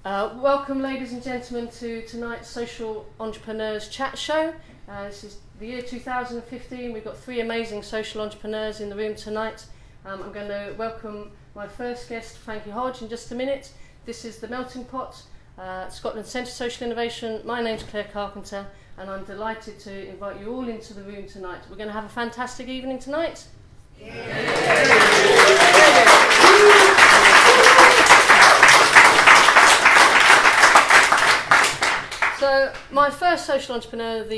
Welcome, ladies and gentlemen, to tonight's Social Entrepreneurs Chat Show. This is the year 2015. We've got three amazing social entrepreneurs in the room tonight. I'm going to welcome my first guest, Frankie Hodge, in just a minute. This is the Melting Pot, Scotland Centre for Social Innovation. My name's Claire Carpenter, and I'm delighted to invite you all into the room tonight. We're going to have a fantastic evening tonight. So my first social entrepreneur of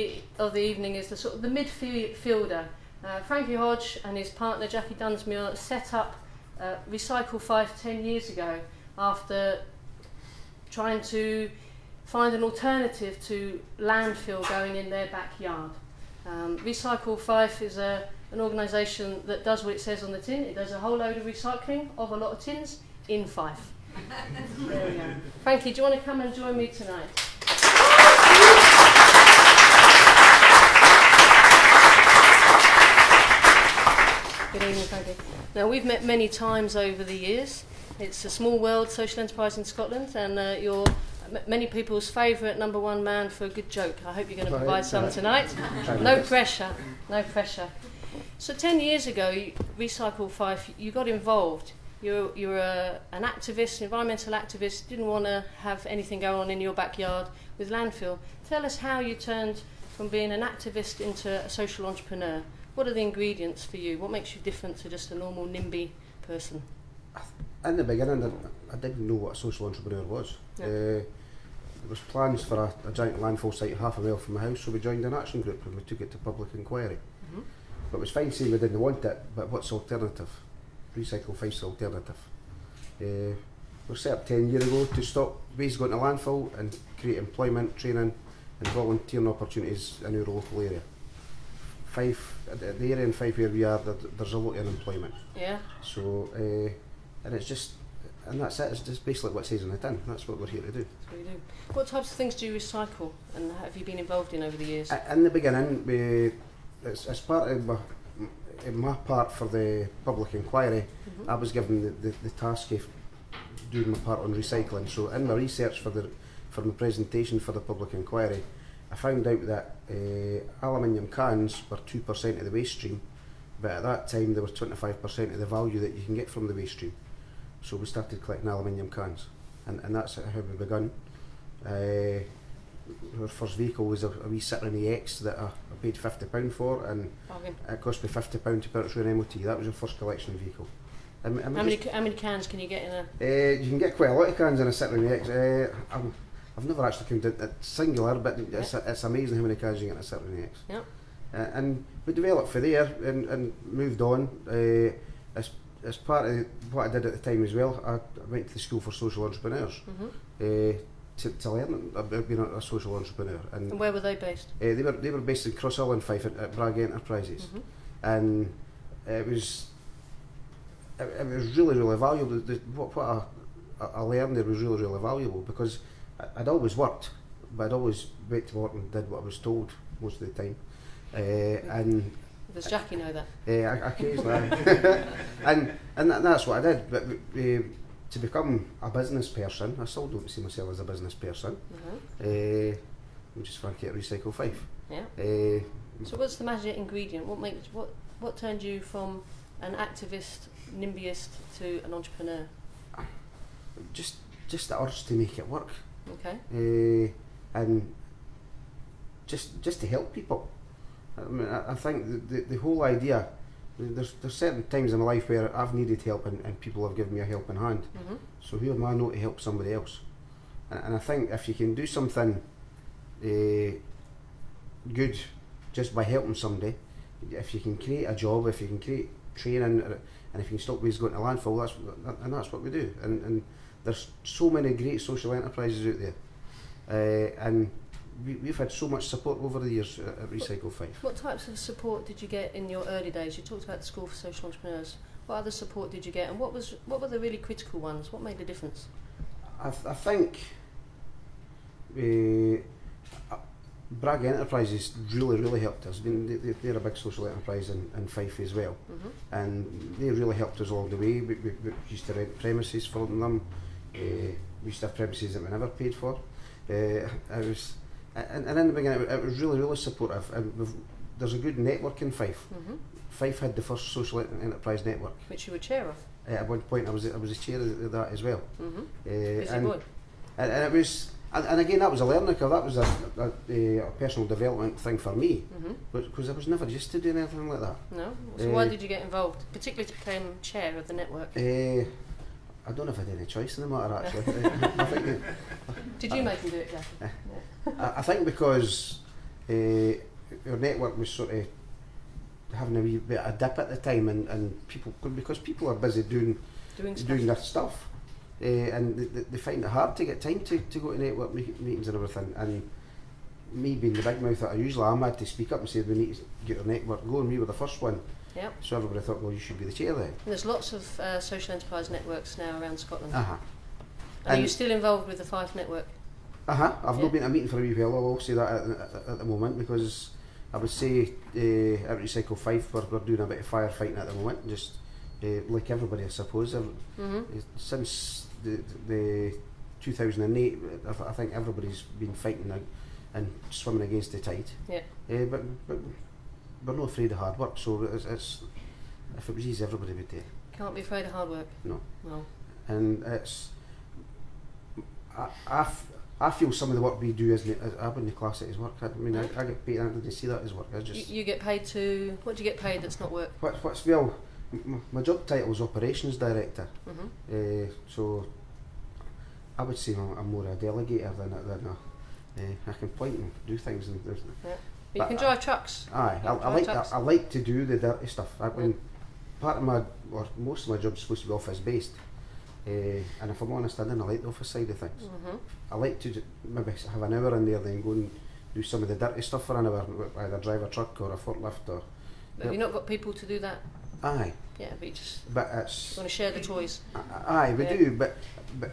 the evening is the midfielder. Frankie Hodge and his partner Jackie Dunsmuir set up Recycle Fife 10 years ago after trying to find an alternative to landfill going in their backyard. Recycle Fife is an organisation that does what it says on the tin. It does a whole load of recycling of a lot of tins in Fife. There we go. Frankie, do you want to come and join me tonight? Good evening, Frankie. Now, we've met many times over the years. It's a small world, social enterprise in Scotland, and you're many people's favourite #1 man for a good joke. I hope you're going to provide some tonight. No pressure, no pressure. So 10 years ago, Recycle Fife, you got involved. You were an activist, environmental activist, didn't want to have anything go on in your backyard with landfill. Tell us how you turned from being an activist into a social entrepreneur. What are the ingredients for you? What makes you different to just a normal NIMBY person? In the beginning, I didn't know what a social entrepreneur was. Yeah. There was plans for a giant landfill site half a mile from my house, so we joined an action group and we took it to public inquiry. But it was fine saying we didn't want it, but what's the alternative? Recycle Fife's the alternative. We were set up 10 years ago to stop waste going to landfill and create employment, training and volunteering opportunities in our local area. Fife, the area in Fife where we are, there's a lot of unemployment. Yeah. So, and it's just, and that's it, it's just basically what it says on the tin. That's what we're here to do. That's what you do. What types of things do you recycle and have you been involved in over the years? In the beginning, it's part of my part for the public inquiry. I was given the task of doing my part on recycling. So in my research for my presentation for the public inquiry, I found out that aluminium cans were 2% of the waste stream, but at that time they were 25% of the value that you can get from the waste stream. So we started collecting aluminium cans, and that's how we begun. Our first vehicle was a wee Citroen EX that I paid £50 for, and it cost me £50 to put it through an MOT. That was our first collection vehicle. How many cans can you get in a? You can get quite a lot of cans in a Citroen EX. I've never actually counted it singular, but it's amazing how many cans you get in a Citroen EX. Yep. And we developed for there and moved on. As part of what I did at the time as well, I went to the School for Social Entrepreneurs to learn about being a social entrepreneur. And where were they based? They were based in Crosshill and Fife at Bragg Enterprises, and it was really, really valuable. What I learned there was really, really valuable, because I'd always worked, but I'd always went to work and did what I was told most of the time. And does Jackie know that? Occasionally. and that's what I did. But to become a business person, I still don't see myself as a business person. I'm just Frankie at Recycle Fife. Yeah. So what's the magic ingredient? What turned you from an activist, NIMBYist to an entrepreneur? Just the urge to make it work. Okay. And just to help people. I mean, I think the whole idea, there's certain times in my life where I've needed help and people have given me a helping hand. So who am I not to help somebody else? And I think if you can do something good just by helping somebody, if you can create a job, if you can create training, and if you can stop waste going to landfill, that's what we do. And there's so many great social enterprises out there, and we've had so much support over the years at Recycle Fife. What types of support did you get in your early days? You talked about the School for Social Entrepreneurs. What other support did you get, and what were the really critical ones? What made a difference? I think Bragg Enterprises really helped us. I mean, they're a big social enterprise in Fife as well, and they really helped us along the way. We used to rent premises for them. we used to have premises that we never paid for. I was, and in the beginning it was really supportive. And there's a good network in Fife. Fife had the first social enterprise network, which you were chair of. At one point, I was the chair of that as well. Busy boy. And it was, and again, that was a learning curve. That was a personal development thing for me, because I was never used to doing anything like that. No. So why did you get involved, particularly to become chair of the network? I don't know if I had any choice in the matter, actually. I think did you make him do it, Jackie? I think because our network was sort of having a wee bit of a dip at the time, and because people are busy doing their stuff, and they find it hard to get time to go to network meetings and everything. And me being the big mouth that I usually am, I had to speak up and say we need to get our network going. We were the first one. Yep. So everybody thought, well, you should be the chair then. And there's lots of social enterprise networks now around Scotland. Are you still involved with the Fife network? I've not been to a meeting for a wee while, I will say that at the moment, because I would say at Recycle Fife we're doing a bit of firefighting at the moment, just like everybody, I suppose. Since the 2008, I think everybody's been fighting and swimming against the tide. Yeah. But we're not afraid of hard work, so it's if it was easy, everybody would do it. Can't be afraid of hard work. No. And it's I feel some of the work we do I wouldn't class it as work. I mean, I get paid. I didn't see that as work. I just you get paid to what do you get paid that's not work? What's well, my job title is operations director. So I would say I'm more a delegator than I can point and do things and But you can drive trucks. I like to do the dirty stuff. Part of most of my job is supposed to be office based. And if I'm honest, I didn't like the office side of things. I like to maybe have an hour in there, then go and do some of the dirty stuff for an hour, either drive a truck or a forklift or. But have you not got people to do that? Aye. Yeah, but you just. But it's. Want to share the toys? Aye, we do. But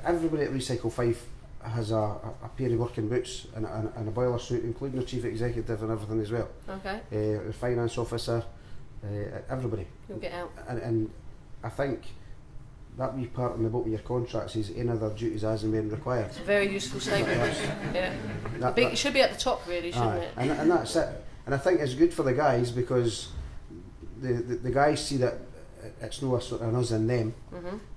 everybody at Recycle Fife has a pair of working boots and a boiler suit, including the chief executive and everything as well. Okay. The finance officer, everybody. You'll get out. And I think that wee part in the bottom of your contract says any other duties as and when required. It's a very useful statement. Yeah. It should be at the top, really, shouldn't it? And that's it. And I think it's good for the guys because the guys see that it's no a sort of an us and them,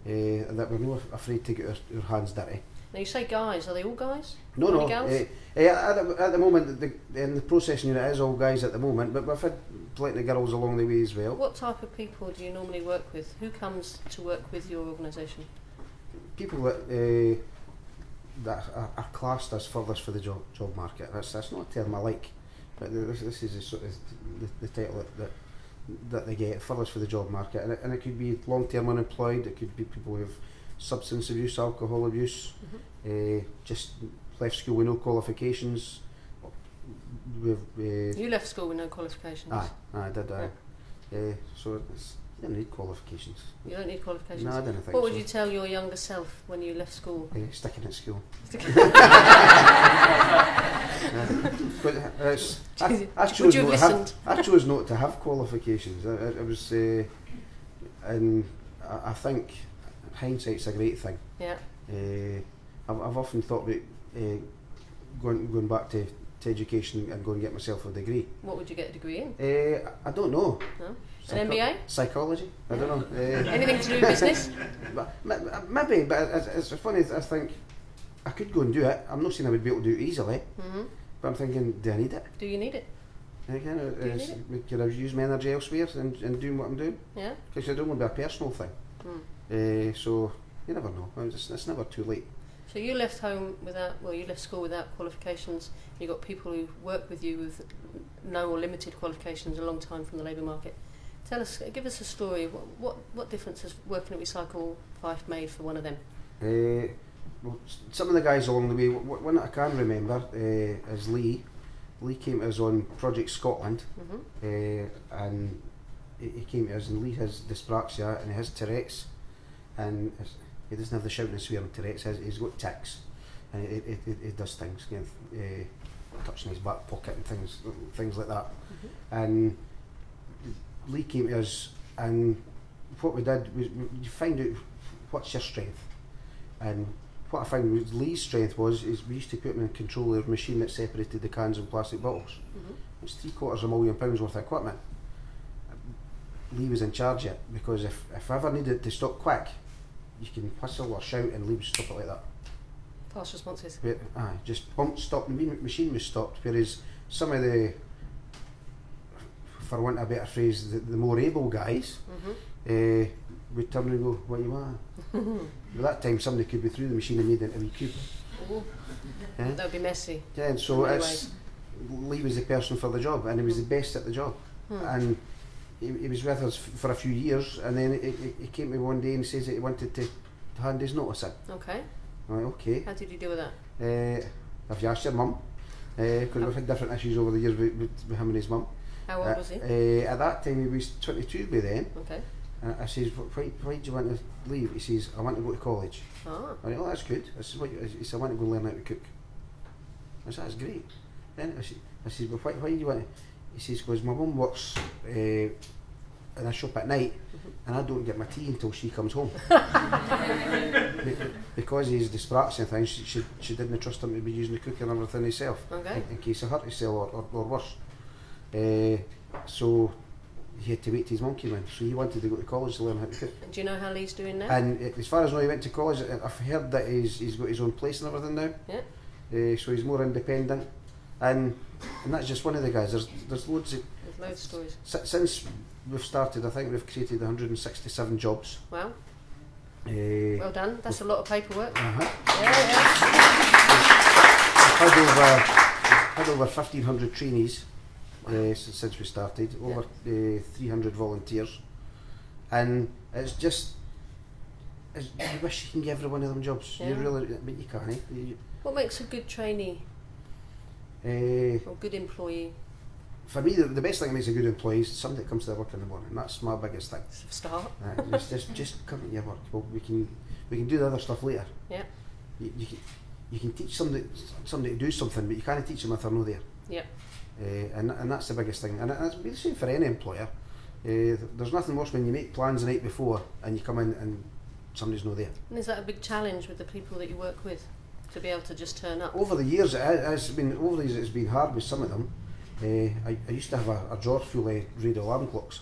that we're not afraid to get our hands dirty. Now you say guys, are they all guys? No. Girls? At the moment, in the processing unit it is all guys at the moment, but we've had plenty of girls along the way as well. What type of people do you normally work with? Who comes to work with your organisation? People that are classed as furthest for the job market. That's not a term I like, but this is sort of the title that they get, furthest for the job market, and it could be long-term unemployed. It could be people who have substance abuse, alcohol abuse, just left school with no qualifications. You left school with no qualifications? I did. So you don't need qualifications. You don't need qualifications? No, I didn't think What would you tell your younger self when you left school? Sticking at school. I chose not to have qualifications. I was, and I think hindsight's a great thing. Yeah. I've often thought about going back to education and going and get myself a degree. What would you get a degree in? I don't know. No? An MBA? Psychology? I don't know. Anything to do with business? Maybe, but it's funny, I think I could go and do it. I'm not saying I would be able to do it easily, but I'm thinking, do I need it? Do you need it? Can I use my energy elsewhere and doing what I'm doing? Yeah. Because I don't want to be a personal thing. So you never know. It's never too late. So you left home you left school without qualifications. You got people who work with you with no or limited qualifications a long time from the labour market. Give us a story. What difference has working at Recycle Fife made for one of them? Well, some of the guys along the way. One that I can remember is Lee. Lee came to us on Project Scotland, and he came to us, and Lee has dyspraxia and he has Tourette's, and he doesn't have the shouting and swearing Tourette's. He's got tics, and he does things, touching his back pocket and things like that. And Lee came to us, and what we did was you find out what's your strength and what I found was Lee's strength is we used to put him in control of the machine that separated the cans and plastic bottles. It's £750,000 worth of equipment. Lee was in charge of it, because if I ever needed to stop quick, you can whistle or shout and Lee would stop it like that. Fast responses. Just bump, stop, and the machine was stopped. Whereas some of the, for want of a better phrase, the more able guys would turn and go, "What you want?" By that time, somebody could be through the machine and made into a wee cube. That would be messy. Yeah, and so Lee was the person for the job, and he was the best at the job. And he was with us for a few years, and then he came to me one day and says that he wanted to hand his notice in. Okay. I went, okay. How did you deal with that? Have you asked your mum? Because we've had different issues over the years with him and his mum. How old was he? At that time he was 22 by then. Okay. I says, why do you want to leave? He says, I want to go to college. Ah. I went, oh, that's good. I says, he said, I want to go learn how to cook. I said, that's great. Then I said, well, why do you want to? He says, because my mum works in a shop at night, and I don't get my tea until she comes home. Because he's dyspraxic and things, she didn't trust him to be using the cooker and everything himself, in case of her to sell or worse. So he had to wait till his mum came in. So he wanted to go to college to learn how to cook. And do you know how Lee's doing now? And as far as I know, he went to college. I've heard that he's got his own place and everything now. Yeah. So he's more independent. And that's just one of the guys. There's loads of... There's loads of stories. Since we've started, I think we've created 167 jobs. Wow. Well done. That's a lot of paperwork. Yeah. I've had over 1,500 trainees since we started, over 300 volunteers, and it's just, you wish you can give every one of them jobs. You really, but you can't. What makes a good trainee or good employee? For me, the best thing that makes a good employee is somebody that comes to their work in the morning. That's my biggest thing. It's a start. Just come to your work. Well, we can do the other stuff later. Yeah. You can teach somebody to do something, but you can't teach them if they're not there. Yeah. And that's the biggest thing. And it's the same for any employer. There's nothing worse when you make plans the night before and you come in and somebody's not there. And is that a big challenge with the people that you work with, to be able to just turn up? Over the years, it's been hard with some of them. I used to have a drawer full of radio alarm clocks,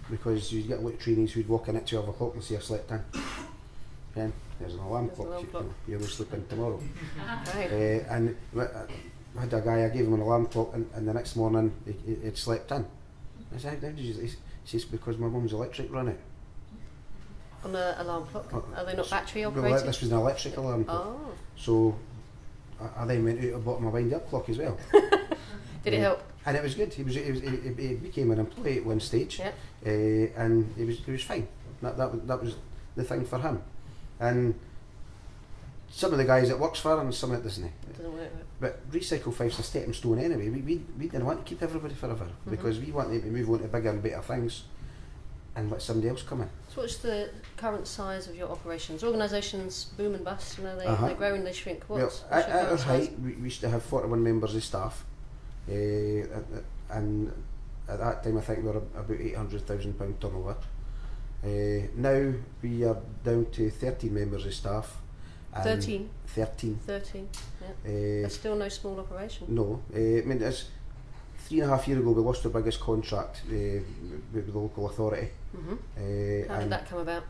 because you get a lot of trainees who'd walk in at 12 o'clock and say I slept in. And there's an alarm clock. You're not sleeping tomorrow. Right. And I had a guy, I gave him an alarm clock, and the next morning he'd slept in. I said, how did you? He says, because my mum's electric ran out. On an alarm clock? Are they not battery operated? Well, this was an electric alarm clock. Oh. So I then went out and bought him a wind-up clock as well. Did it help? And it was good. He became an employee at one stage, yeah. And he was fine. That was the thing for him. And some of the guys it works for and some it doesn't. But Recycle Fife's a stepping stone anyway. We didn't want to keep everybody forever, because we want them to move on to bigger and better things and let somebody else come in. So what's the current size of your operations? Organisations boom and bust, they grow and they shrink. What's at our height, we used to have 41 members of staff, and at that time I think we were about £800,000 turnover. Now we are down to 13 members of staff. 13? 13. 13, yeah. That's still no small operation. No. I mean, it's 3.5 years ago we lost our biggest contract with the local authority. How did that come about?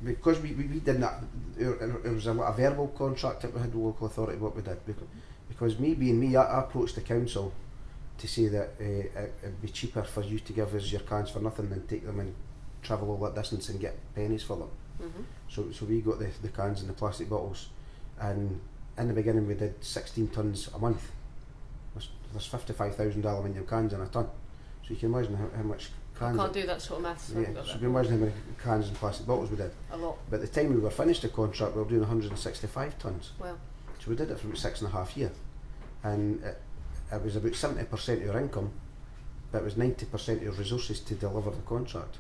Because we did not, it was a verbal contract that we had with the local authority, what we did. Because me being me, I approached the council to say that it'd be cheaper for you to give us your cans for nothing than take them and travel all that distance and get pennies for them. So we got the cans and the plastic bottles, and in the beginning we did 16 tonnes a month. There's 55,000 aluminium cans in a tonne, so you can imagine how much cans. I can't do that sort of maths. So you can imagine how many cans and plastic bottles we did. A lot. But at the time we were finished the contract, we were doing 165 tonnes. Wow. So we did it for about 6.5 years, and it was about 70% of your income, but it was 90% of your resources to deliver the contract.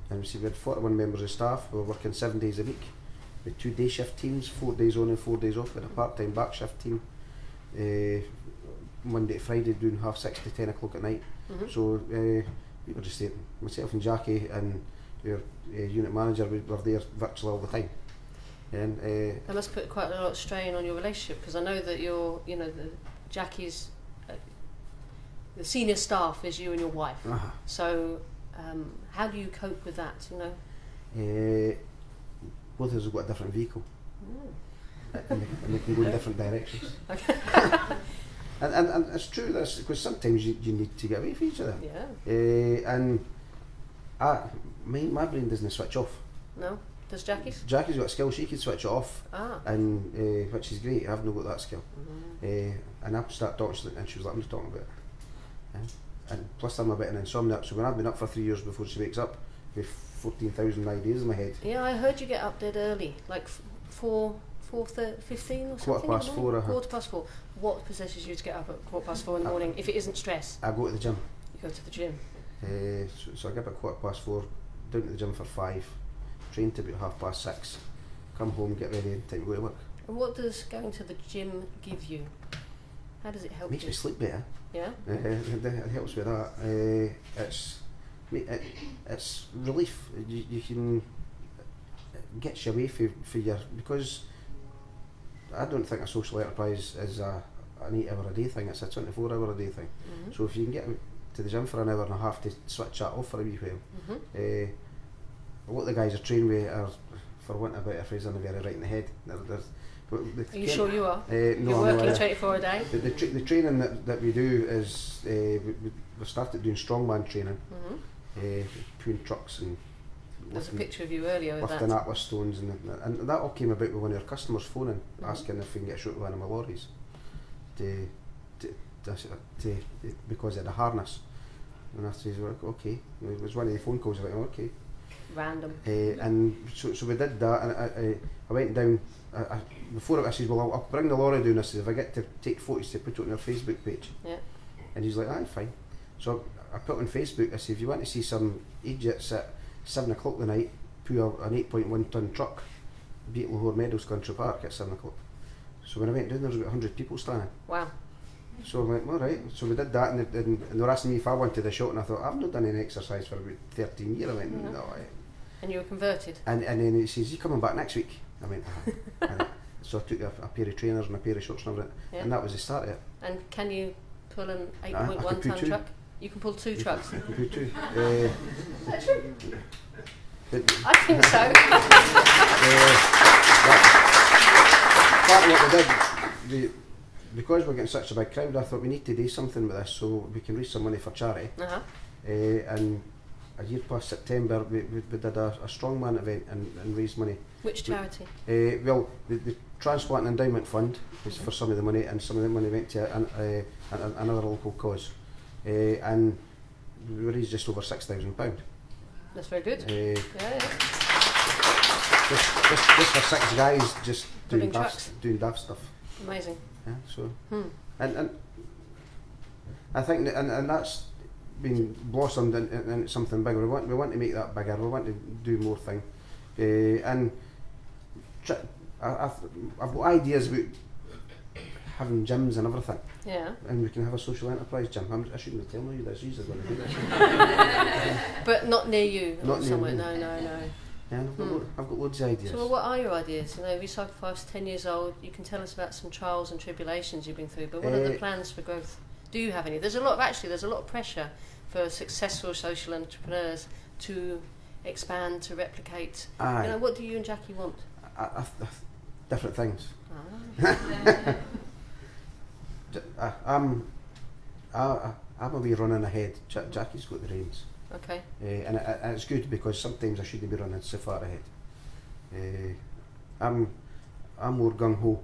And we had 41 members of staff. We were working 7 days a week with 2 day shift teams, 4 days on and 4 days off, and a part-time back shift team, Monday to Friday doing 6:30 to 10 o'clock at night. So we were just there, myself and Jackie and our unit manager, we were there virtually all the time. And that must put quite a lot of strain on your relationship, because I know that Jackie's the senior staff is you and your wife. So how do you cope with that? Both of us have got a different vehicle, and they can go in different directions. Okay. and it's true, this, because sometimes you need to get away from each other. Yeah. And my brain doesn't switch off. No. Does Jackie's? Jackie's got a skill; she can switch it off, and which is great. I've not got that skill. And I start talking to her, and she was like, "I'm just talking about it." And plus, I'm a bit of an insomniac, so when I've been up for 3 years before she wakes up, with 14,000 ideas in my head. Yeah, I heard you get up dead early, like 4:15 or something. Quarter past 4. What possesses you to get up at 4:15 in the morning if it isn't stress? I go to the gym. You go to the gym. So I get up at 4:15, down to the gym for 5, train to about 6:30, come home, get ready, time to go to work. And what does going to the gym give you? How does it help Makes you? me sleep better. Yeah? It helps with that. It's relief. You can, it gets you away for your, because I don't think a social enterprise is an 8 hour a day thing, it's a 24 hour a day thing. So if you can get to the gym for an hour and a half to switch that off for a wee while. A lot of the guys are trained with are, for want of a better phrase, they're very right in the head. Are you sure you are? No, you're working 24 a day? The training that we do is, we've started doing strongman training, pulling trucks and there's a picture of you earlier with lifting that. Atlas stones, and that all came about with one of our customers phoning, asking if we can get shot with one of my lorries because they had a harness. And I said, well, okay. It was one of the phone calls, I was like, okay. Random. And so we did that, and I went down. Before I said, well, I'll bring the lorry down. I said, if I get to take photos to put it on our Facebook page. Yeah. And he's like, fine. So I put on Facebook, I said, if you want to see some idiots at 7 o'clock the night pull an 8.1 tonne truck, be at Lahore Meadows Country Park at 7 o'clock. So when I went down, there was about 100 people standing. Wow. So I went, all right. So we did that, and they were asking me if I wanted a shot, and I thought, I've not done any exercise for about 13 years. I went, no. And you were converted? And then he says, you coming back next week? I went, so I took a pair of trainers and a pair of shorts and everything, and that was the start of it. And can you pull an 8.1 tonne truck? You can pull 2 trucks? I can pull 2. Is that true? I think so. Part of what we did, because we're getting such a big crowd, I thought we need to do something with this so we can raise some money for charity. And a year past September, we did a strongman event and raised money. Which charity? Well, the Transplant and Endowment Fund was for some of the money, and some of the money went to another local cause. And we raised just over £6,000. That's very good. Yeah. Just for 6 guys just doing daft stuff. Amazing. Yeah, so and I think and that's been blossomed into something bigger. We want to make that bigger. We want to do more things. And I've got ideas about having gyms and everything. Yeah. And we can have a social enterprise gym. I shouldn't be telling you this. You're going to do this. But not near you. Not near somewhere. me. No. Yeah, I've got loads of ideas. So what are your ideas? Recycle Fife's 10 years old. You can tell us about some trials and tribulations you've been through, but what are the plans for growth? Do you have any? There's a lot of pressure for successful social entrepreneurs to expand, to replicate. What do you and Jackie want? Different things. I'm a wee running ahead. Jackie's got the reins. Okay. And it's good because sometimes I shouldn't be running so far ahead. I'm more gung ho.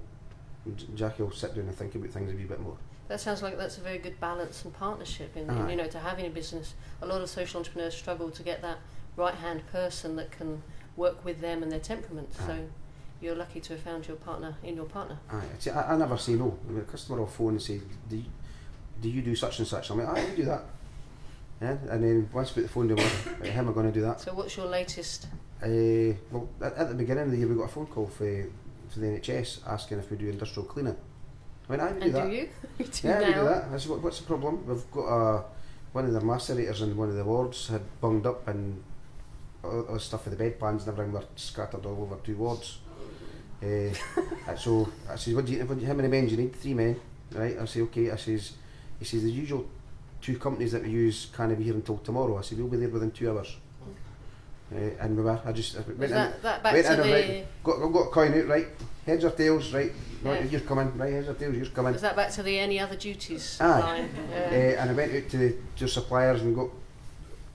Jackie will sit down and think about things a wee bit more. That sounds like that's a very good balance and partnership in to having a business. A lot of social entrepreneurs struggle to get that right hand person that can work with them and their temperament. So you're lucky to have found your partner in your partner. I never say no. The customer will phone and say, do you do such and such? I'm like, I do that. Yeah? And then once I put the phone down, how am I going to do that? So what's your latest? Well, at the beginning of the year we got a phone call for the NHS asking if we do industrial cleaning. I mean, I do that. Do you? We do that. I said, what's the problem? We've got one of the macerators in one of the wards had bunged up, and all the stuff with the bedpans and everything were scattered all over 2 wards. So I says, how many men do you need? 3 men, right? I say, okay. He says, the usual 2 companies that we use can't be here until tomorrow. I said, we'll be there within 2 hours. And we were. I went in. That back went to in the... right, got a coin out, right? Heads or tails, right? Right, you're coming, right? Heads or tails, you're coming. Was that back to the any other duties Aye. line? And I went out to suppliers and got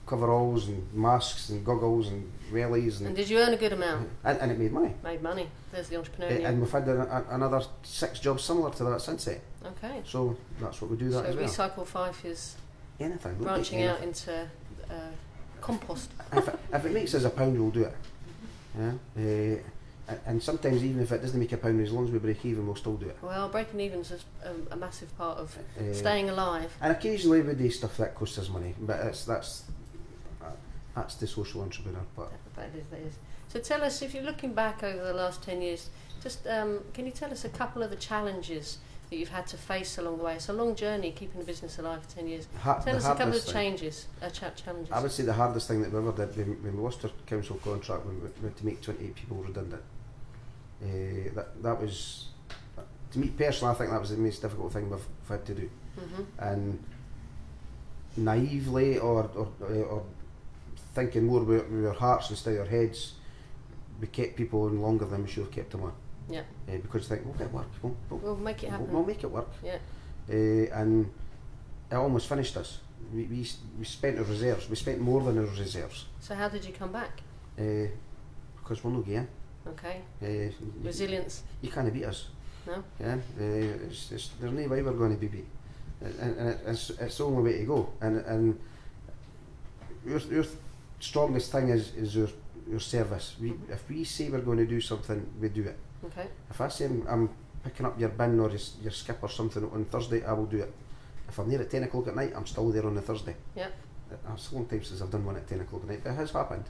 coveralls and masks and goggles and wellies. And did you earn a good amount? And it made money. Made money. There's the entrepreneur in you. And we've had another 6 jobs similar to that since then. Okay. So that's what we do that as well. So Recycle Fife is anything. branching out into compost. If it makes us £1, we'll do it. Yeah. And sometimes even if it doesn't make £1, as long as we break even, we'll still do it. Well, breaking even's is a massive part of staying alive. And occasionally we do stuff that costs us money, but that's the social entrepreneur part. That is. So tell us, if you're looking back over the last 10 years, just can you tell us a couple of the challenges that you've had to face along the way? It's a long journey keeping the business alive for 10 years. Tell us a couple of challenges. I would say the hardest thing that we ever did when we lost our council contract, when we had to make 28 people redundant. That was, to me personally, I think that was the most difficult thing we've had to do. And naively or thinking more with our hearts instead of our heads, we kept people on longer than we should have kept them on. Yeah. Because you think, we'll get work, we'll make it happen. We'll make it work. Yeah. And it almost finished us. We spent our reserves. We spent more than our reserves. So how did you come back? Because we're not going. Okay. Resilience. You can't beat us. No. Yeah. There's no way we're going to be beat. And it's the only way to go. And your strongest thing is your service. If we say we're going to do something, we do it. Okay. If I say I'm picking up your bin or your skip or something on Thursday, I will do it. If I'm there at 10 o'clock at night, I'm still there on the Thursday. Yeah. It's a long time since I've done one at 10 o'clock at night, but it has happened.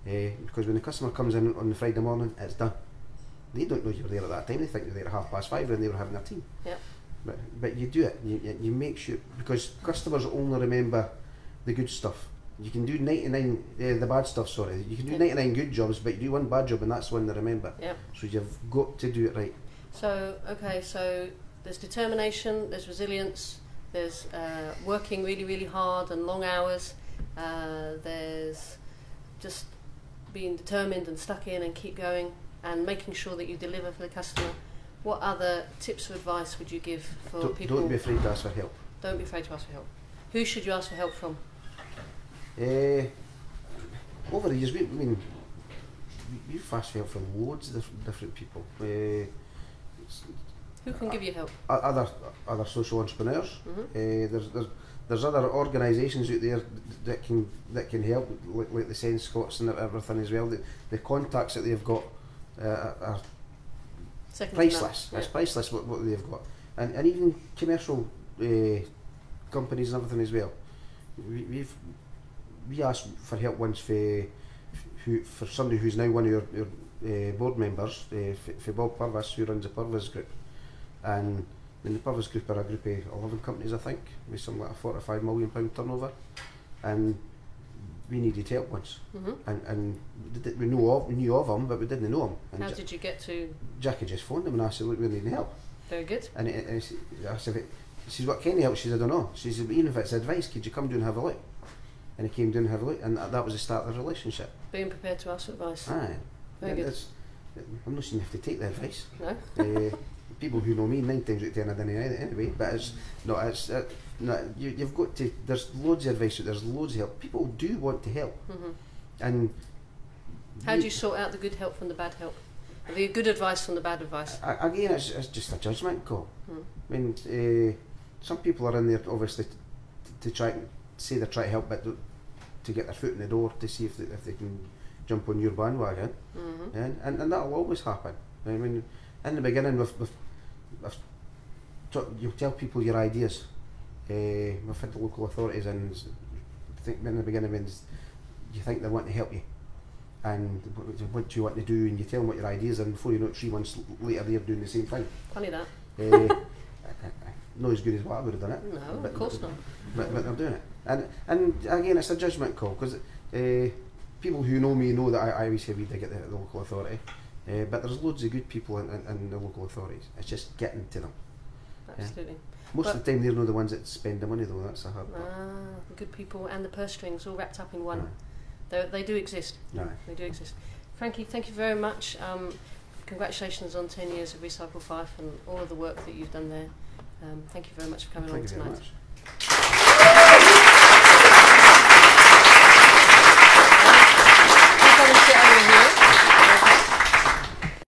Because when the customer comes in on the Friday morning, it's done. They don't know you're there at that time. They think you're there at 5:30 when they were having their tea. Yeah. But you do it. You make sure, because customers only remember the good stuff. You can do 99, the bad stuff, sorry. You can do 99 good jobs, but you do one bad job and that's one they remember. Yeah. So you've got to do it right. So, okay, so there's determination, there's resilience, there's working really, really hard and long hours, there's just being determined and stuck in and keep going and making sure that you deliver for the customer. What other tips or advice would you give for people? Don't be afraid to ask for help. Don't be afraid to ask for help. Who should you ask for help from? Over the years, we've asked for help from loads of different people. Who can give you help? Other social entrepreneurs. There's other organisations out there that can help, like the Sense Scots and everything as well. The contacts that they've got are priceless. Yeah. It's priceless what they've got, and even commercial companies and everything as well. We asked for help once for somebody who's now one of your board members, for Bob Purvis, who runs the Purvis Group, and the Purvis Group are a group of 11 companies, I think, with something like a £45 million turnover, and we needed help once, and we knew of them, but we didn't know them. And how did you get to? Jackie just phoned them and asked, look, we need help. Very good. And I said, she says, what kind of help? She said, I don't know. She said, even if it's advice, could you come down and have a look? And he came down and have a look, and that was the start of the relationship. Being prepared to ask for advice. Aye. Very good. I'm not saying you have to take the advice. No. People who know me 9 times out of 10 I didn't anyway, but you've got to, there's loads of advice, there's loads of help. People do want to help. And how do you sort out the good help from the bad help? The good advice from the bad advice? Again, it's just a judgment call. I mean, some people are in there obviously to try and say they're trying to help, but to get their foot in the door to see if they can jump on your bandwagon, and that'll always happen. I mean, in the beginning, you tell people your ideas. We've had the local authorities, and in the beginning, when you think they want to help you, and what do you want to do, and you tell them what your ideas are, and before you know it, 3 months later, they're doing the same thing. Funny that. Not as good as what I would have done it. No, but, of course not. But they're doing it, and again, it's a judgment call, because people who know me know that I always say we dig at the local authority. But there's loads of good people in the local authorities. It's just getting to them. Absolutely. Most of the time they're not the ones that spend the money though, that's the hard part. The good people and the purse strings all wrapped up in one. They do exist. They do exist. Frankie, thank you very much. Congratulations on 10 years of Recycle Fife and all of the work that you've done there. Thank you very much for coming along tonight. Thank you very much.